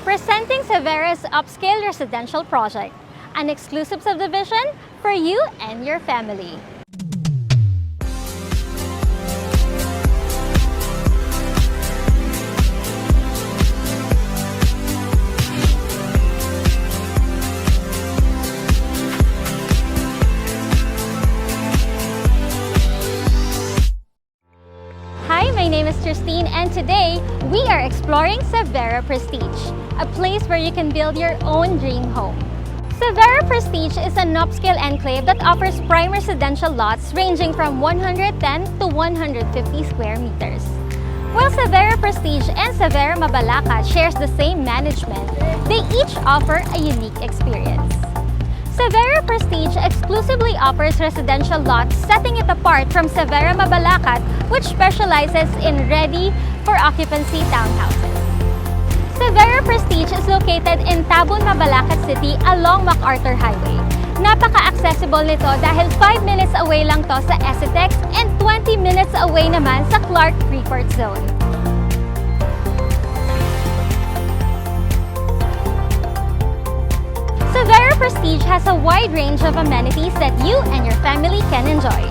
Presenting Xevera's upscale residential project, an exclusive subdivision for you and your family. Hi, my name is Christine, and today we are exploring Xevera Prestige, a place where you can build your own dream home. Xevera Prestige is an upscale enclave that offers prime residential lots ranging from 110 to 150 square meters. While Xevera Prestige and Xevera Mabalacat shares the same management, they each offer a unique experience. Xevera Prestige exclusively offers residential lots, setting it apart from Xevera Mabalacat, which specializes in ready-for-occupancy townhouses. Xevera Prestige is located in Tabon, Mabalacat City along MacArthur Highway. Napaka-accessible nito dahil 5 minutes away lang to sa Esitex and 20 minutes away naman sa Clark Freeport Zone. Xevera Prestige has a wide range of amenities that you and your family can enjoy.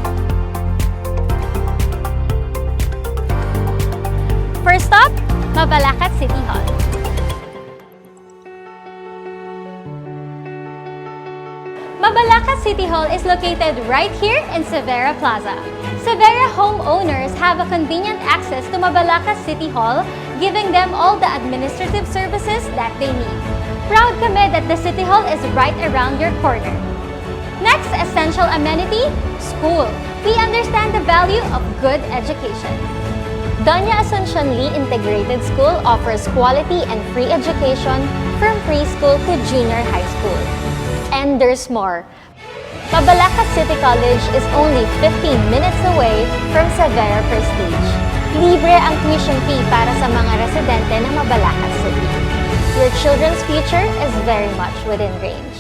First up, Mabalacat City Hall. Mabalacat City Hall is located right here in Xevera Plaza. Xevera homeowners have a convenient access to Mabalacat City Hall, giving them all the administrative services that they need. Proud kami that the City Hall is right around your corner. Next essential amenity, school. We understand the value of good education. Doña Asuncion Lee Integrated School offers quality and free education from preschool to junior high school. And there's more. Mabalacat City College is only 15 minutes away from Xevera Prestige. Libre ang tuition fee para sa mga residente ng Mabalacat City. Your children's future is very much within range.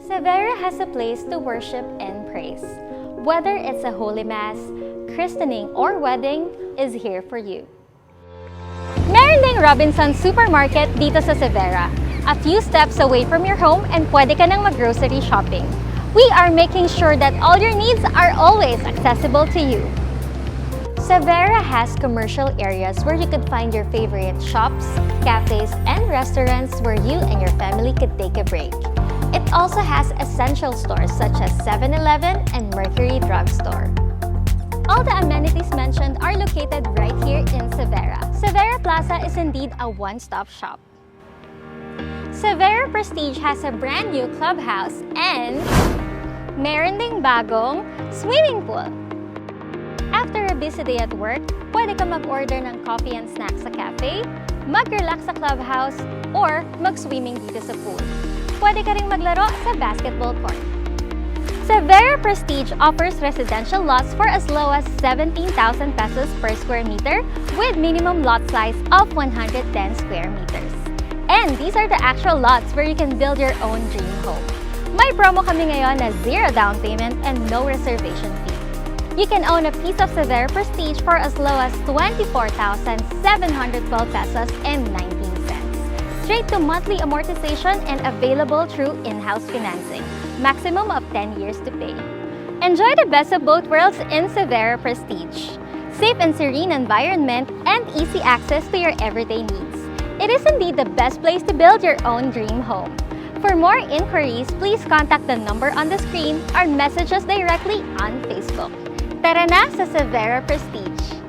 Xevera has a place to worship and praise. Whether it's a holy mass, christening, or wedding, is here for you. Meron ding Robinsons Supermarket dito sa Xevera. A few steps away from your home and pwede ka nang mag-grocery shopping. We are making sure that all your needs are always accessible to you. Xevera has commercial areas where you could find your favorite shops, cafes, and restaurants where you and your family could take a break. It also has essential stores such as 7-Eleven and Mercury Drugstore. All the amenities mentioned are located right here in Xevera. Xevera Plaza is indeed a one-stop shop. Xevera Prestige has a brand new clubhouse and meron ding bagong swimming pool. After a busy day at work, pwede ka mag-order ng coffee and snacks sa cafe, mag-relax sa clubhouse, or mag-swimming dito sa pool. Pwede ka ring maglaro sa basketball court. Xevera Prestige offers residential lots for as low as 17,000 pesos per square meter with minimum lot size of 110 square meters. And these are the actual lots where you can build your own dream home. May promo kami ngayon na 0 down payment and no reservation fee. You can own a piece of Xevera Prestige for as low as 24,712 pesos and 19 cents. Straight to monthly amortization and available through in-house financing. Maximum of 10 years to pay. Enjoy the best of both worlds in Xevera Prestige. Safe and serene environment and easy access to your everyday needs. It is indeed the best place to build your own dream home. For more inquiries, please contact the number on the screen or message us directly on Facebook. Tara na sa Xevera Prestige!